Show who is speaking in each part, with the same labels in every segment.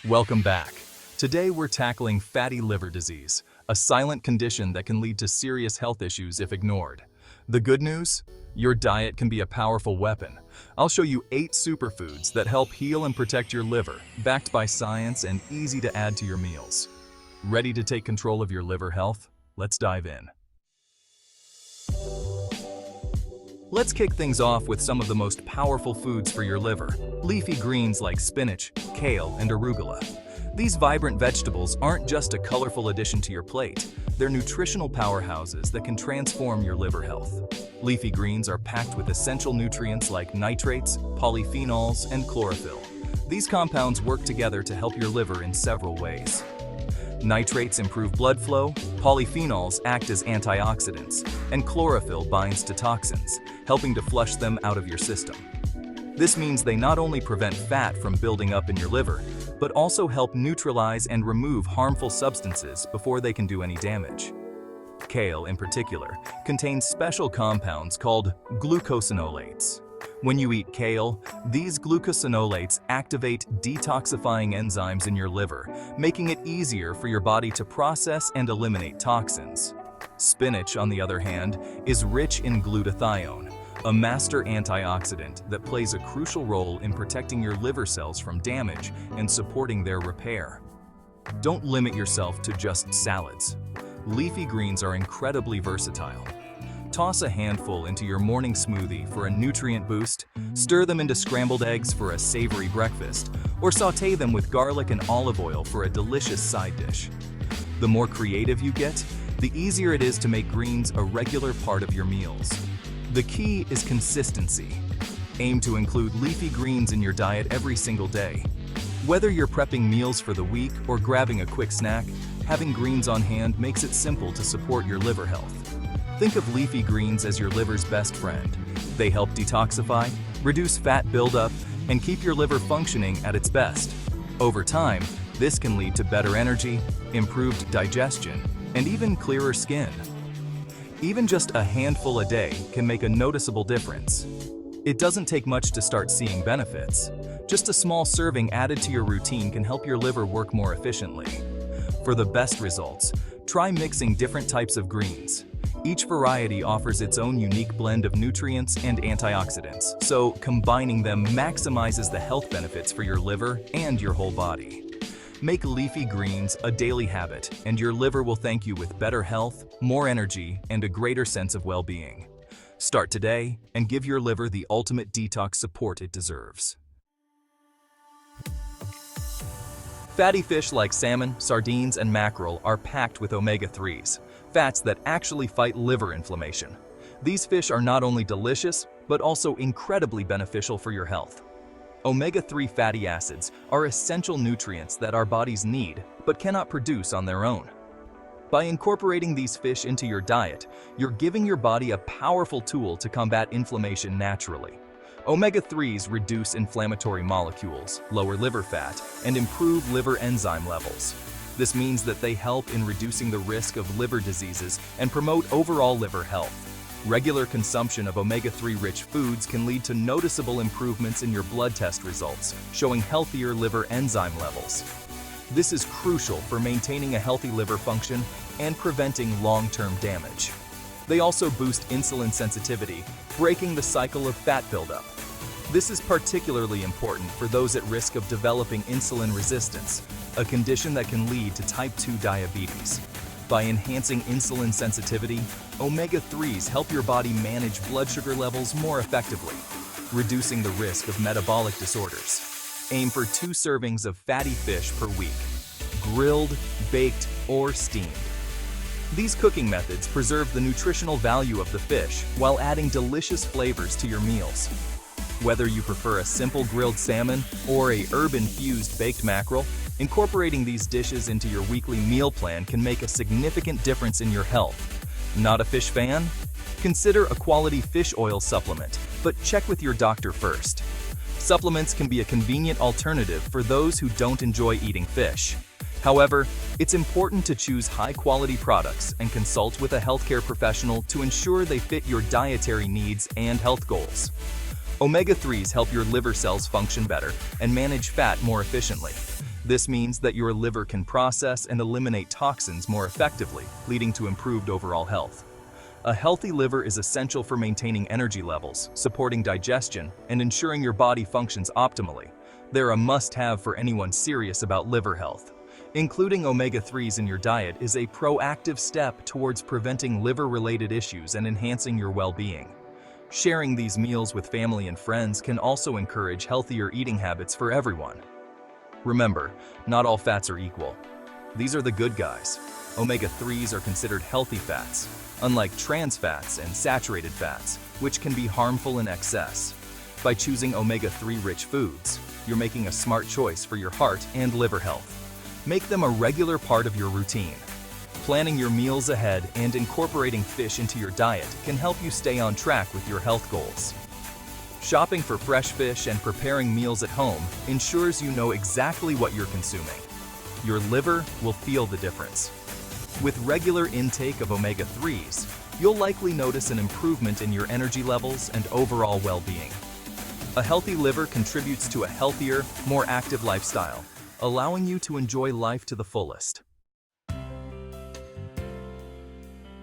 Speaker 1: Welcome back. Today we're tackling fatty liver disease, a silent condition that can lead to serious health issues if ignored. The good news? Your diet can be a powerful weapon. I'll show you 8 superfoods that help heal and protect your liver, backed by science and easy to add to your meals. Ready to take control of your liver health? Let's dive in. Let's kick things off with some of the most powerful foods for your liver: leafy greens like spinach, kale, and arugula. These vibrant vegetables aren't just a colorful addition to your plate, they're nutritional powerhouses that can transform your liver health. Leafy greens are packed with essential nutrients like nitrates, polyphenols, and chlorophyll. These compounds work together to help your liver in several ways. Nitrates improve blood flow, polyphenols act as antioxidants, and chlorophyll binds to toxins, helping to flush them out of your system. This means they not only prevent fat from building up in your liver, but also help neutralize and remove harmful substances before they can do any damage. Kale, in particular, contains special compounds called glucosinolates. When you eat kale, these glucosinolates activate detoxifying enzymes in your liver, making it easier for your body to process and eliminate toxins. Spinach, on the other hand, is rich in glutathione, a master antioxidant that plays a crucial role in protecting your liver cells from damage and supporting their repair. Don't limit yourself to just salads. Leafy greens are incredibly versatile. Toss a handful into your morning smoothie for a nutrient boost, stir them into scrambled eggs for a savory breakfast, or sauté them with garlic and olive oil for a delicious side dish. The more creative you get, the easier it is to make greens a regular part of your meals. The key is consistency. Aim to include leafy greens in your diet every single day. Whether you're prepping meals for the week or grabbing a quick snack, having greens on hand makes it simple to support your liver health. Think of leafy greens as your liver's best friend. They help detoxify, reduce fat buildup, and keep your liver functioning at its best. Over time, this can lead to better energy, improved digestion, and even clearer skin. Even just a handful a day can make a noticeable difference. It doesn't take much to start seeing benefits. Just a small serving added to your routine can help your liver work more efficiently. For the best results, try mixing different types of greens. Each variety offers its own unique blend of nutrients and antioxidants, so combining them maximizes the health benefits for your liver and your whole body. Make leafy greens a daily habit, and your liver will thank you with better health, more energy, and a greater sense of well-being. Start today and give your liver the ultimate detox support it deserves. Fatty fish like salmon, sardines, and mackerel are packed with omega-3s, fats that actually fight liver inflammation. These fish are not only delicious, but also incredibly beneficial for your health. Omega-3 fatty acids are essential nutrients that our bodies need, but cannot produce on their own. By incorporating these fish into your diet, you're giving your body a powerful tool to combat inflammation naturally. Omega-3s reduce inflammatory molecules, lower liver fat, and improve liver enzyme levels. This means that they help in reducing the risk of liver diseases and promote overall liver health. Regular consumption of omega-3 rich foods can lead to noticeable improvements in your blood test results, showing healthier liver enzyme levels. This is crucial for maintaining a healthy liver function and preventing long-term damage. They also boost insulin sensitivity, breaking the cycle of fat buildup. This is particularly important for those at risk of developing insulin resistance, a condition that can lead to type 2 diabetes. By enhancing insulin sensitivity, omega-3s help your body manage blood sugar levels more effectively, reducing the risk of metabolic disorders. Aim for 2 servings of fatty fish per week, grilled, baked, or steamed. These cooking methods preserve the nutritional value of the fish while adding delicious flavors to your meals. Whether you prefer a simple grilled salmon or a herb-infused baked mackerel, incorporating these dishes into your weekly meal plan can make a significant difference in your health. Not a fish fan? Consider a quality fish oil supplement, but check with your doctor first. Supplements can be a convenient alternative for those who don't enjoy eating fish. However, it's important to choose high-quality products and consult with a healthcare professional to ensure they fit your dietary needs and health goals. Omega-3s help your liver cells function better and manage fat more efficiently. This means that your liver can process and eliminate toxins more effectively, leading to improved overall health. A healthy liver is essential for maintaining energy levels, supporting digestion, and ensuring your body functions optimally. They're a must-have for anyone serious about liver health. Including omega-3s in your diet is a proactive step towards preventing liver-related issues and enhancing your well-being. Sharing these meals with family and friends can also encourage healthier eating habits for everyone. Remember, not all fats are equal. These are the good guys. Omega-3s are considered healthy fats, unlike trans fats and saturated fats, which can be harmful in excess. By choosing omega-3 rich foods, you're making a smart choice for your heart and liver health. Make them a regular part of your routine. Planning your meals ahead and incorporating fish into your diet can help you stay on track with your health goals. Shopping for fresh fish and preparing meals at home ensures you know exactly what you're consuming. Your liver will feel the difference. With regular intake of omega-3s, you'll likely notice an improvement in your energy levels and overall well-being. A healthy liver contributes to a healthier, more active lifestyle, allowing you to enjoy life to the fullest.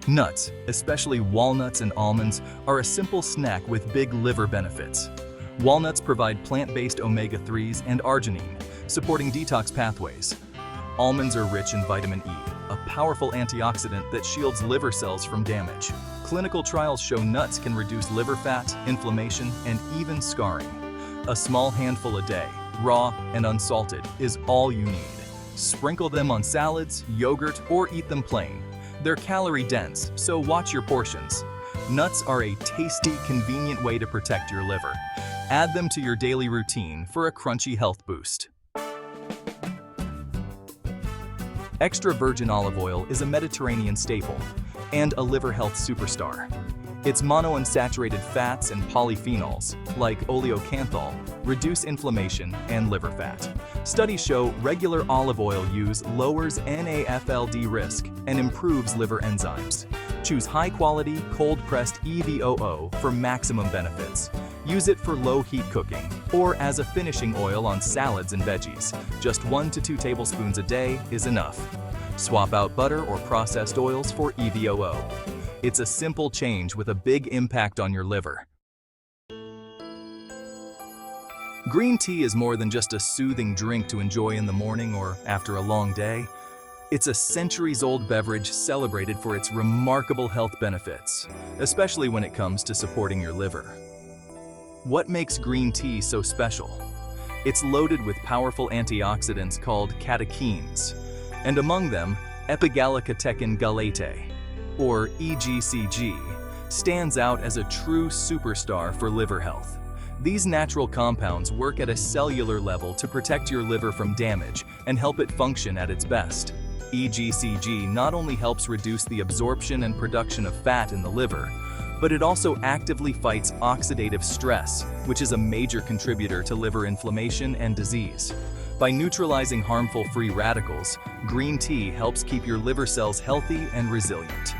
Speaker 1: Nuts, especially walnuts and almonds, are a simple snack with big liver benefits. Walnuts provide plant-based omega-3s and arginine, supporting detox pathways. Almonds are rich in vitamin E, a powerful antioxidant that shields liver cells from damage. Clinical trials show nuts can reduce liver fat, inflammation, and even scarring. A small handful a day, raw and unsalted, is all you need. Sprinkle them on salads, yogurt, or eat them plain. They're calorie-dense, so watch your portions. Nuts are a tasty, convenient way to protect your liver. Add them to your daily routine for a crunchy health boost. Extra virgin olive oil is a Mediterranean staple and a liver health superstar. Its monounsaturated fats and polyphenols, like oleocanthal, reduce inflammation and liver fat. Studies show regular olive oil use lowers NAFLD risk and improves liver enzymes. Choose high-quality, cold-pressed EVOO for maximum benefits. Use it for low-heat cooking or as a finishing oil on salads and veggies. Just 1 to 2 tablespoons a day is enough. Swap out butter or processed oils for EVOO. It's a simple change with a big impact on your liver. Green tea is more than just a soothing drink to enjoy in the morning or after a long day. It's a centuries-old beverage celebrated for its remarkable health benefits, especially when it comes to supporting your liver. What makes green tea so special? It's loaded with powerful antioxidants called catechins, and among them, epigallocatechin gallate, or EGCG, stands out as a true superstar for liver health. These natural compounds work at a cellular level to protect your liver from damage and help it function at its best. EGCG not only helps reduce the absorption and production of fat in the liver, but it also actively fights oxidative stress, which is a major contributor to liver inflammation and disease. By neutralizing harmful free radicals, green tea helps keep your liver cells healthy and resilient.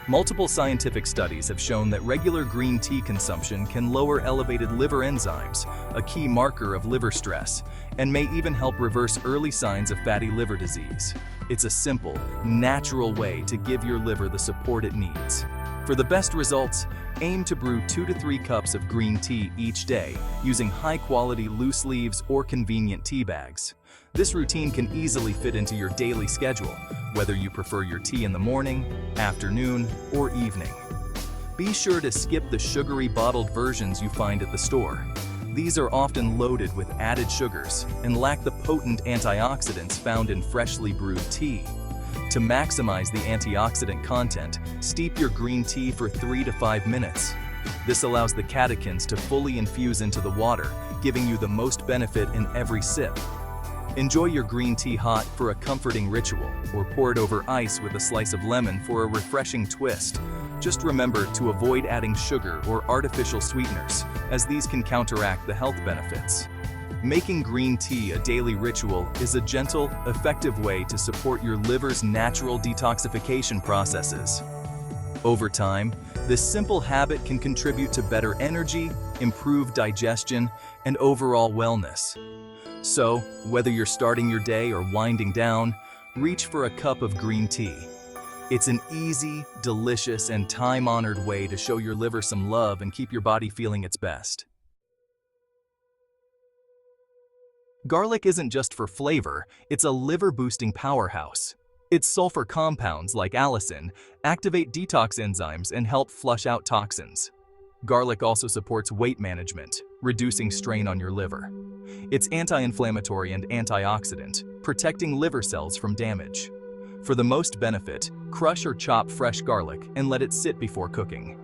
Speaker 1: Multiple scientific studies have shown that regular green tea consumption can lower elevated liver enzymes, a key marker of liver stress, and may even help reverse early signs of fatty liver disease. It's a simple, natural way to give your liver the support it needs. For the best results, aim to brew 2 to 3 cups of green tea each day using high-quality loose leaves or convenient tea bags. This routine can easily fit into your daily schedule, whether you prefer your tea in the morning, afternoon, or evening. Be sure to skip the sugary bottled versions you find at the store. These are often loaded with added sugars and lack the potent antioxidants found in freshly brewed tea. To maximize the antioxidant content, steep your green tea for 3 to 5 minutes. This allows the catechins to fully infuse into the water, giving you the most benefit in every sip. Enjoy your green tea hot for a comforting ritual, or pour it over ice with a slice of lemon for a refreshing twist. Just remember to avoid adding sugar or artificial sweeteners, as these can counteract the health benefits. Making green tea a daily ritual is a gentle, effective way to support your liver's natural detoxification processes. Over time, this simple habit can contribute to better energy, improved digestion, and overall wellness. So, whether you're starting your day or winding down, reach for a cup of green tea. It's an easy, delicious, and time-honored way to show your liver some love and keep your body feeling its best. Garlic isn't just for flavor, it's a liver-boosting powerhouse. Its sulfur compounds, like allicin, activate detox enzymes and help flush out toxins. Garlic also supports weight management, reducing strain on your liver. It's anti-inflammatory and antioxidant, protecting liver cells from damage. For the most benefit, crush or chop fresh garlic and let it sit before cooking.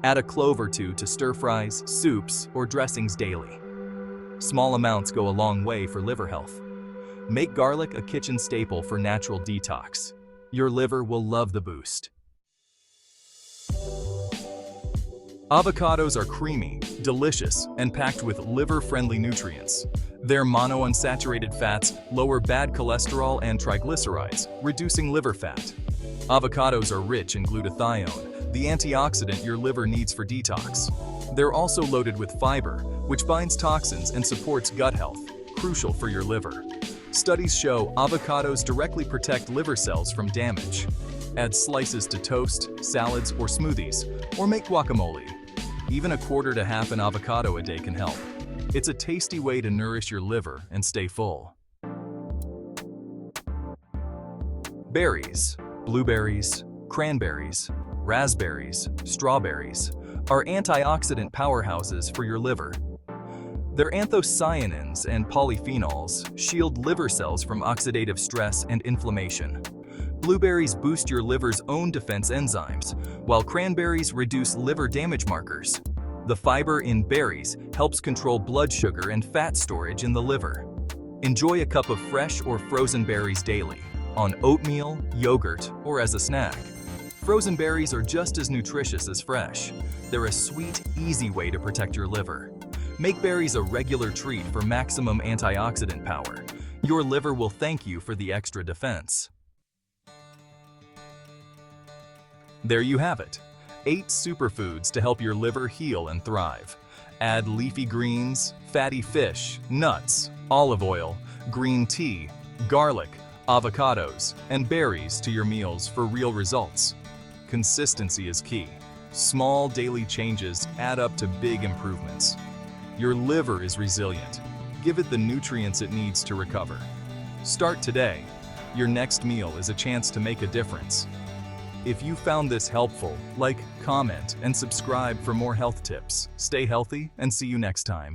Speaker 1: Add a clove or two to stir-fries, soups, or dressings daily. Small amounts go a long way for liver health. Make garlic a kitchen staple for natural detox. Your liver will love the boost. Avocados are creamy, delicious, and packed with liver-friendly nutrients. Their monounsaturated fats lower bad cholesterol and triglycerides, reducing liver fat. Avocados are rich in glutathione, the antioxidant your liver needs for detox. They're also loaded with fiber, which binds toxins and supports gut health, crucial for your liver. Studies show avocados directly protect liver cells from damage. Add slices to toast, salads, or smoothies, or make guacamole. Even a quarter to half an avocado a day can help. It's a tasty way to nourish your liver and stay full. Berries, blueberries, cranberries, raspberries, strawberries are antioxidant powerhouses for your liver. Their anthocyanins and polyphenols shield liver cells from oxidative stress and inflammation. Blueberries boost your liver's own defense enzymes, while cranberries reduce liver damage markers. The fiber in berries helps control blood sugar and fat storage in the liver. Enjoy a cup of fresh or frozen berries daily, on oatmeal, yogurt, or as a snack. Frozen berries are just as nutritious as fresh. They're a sweet, easy way to protect your liver. Make berries a regular treat for maximum antioxidant power. Your liver will thank you for the extra defense. There you have it, 8 superfoods to help your liver heal and thrive. Add leafy greens, fatty fish, nuts, olive oil, green tea, garlic, avocados, and berries to your meals for real results. Consistency is key. Small daily changes add up to big improvements. Your liver is resilient. Give it the nutrients it needs to recover. Start today. Your next meal is a chance to make a difference. If you found this helpful, like, comment, and subscribe for more health tips. Stay healthy and see you next time.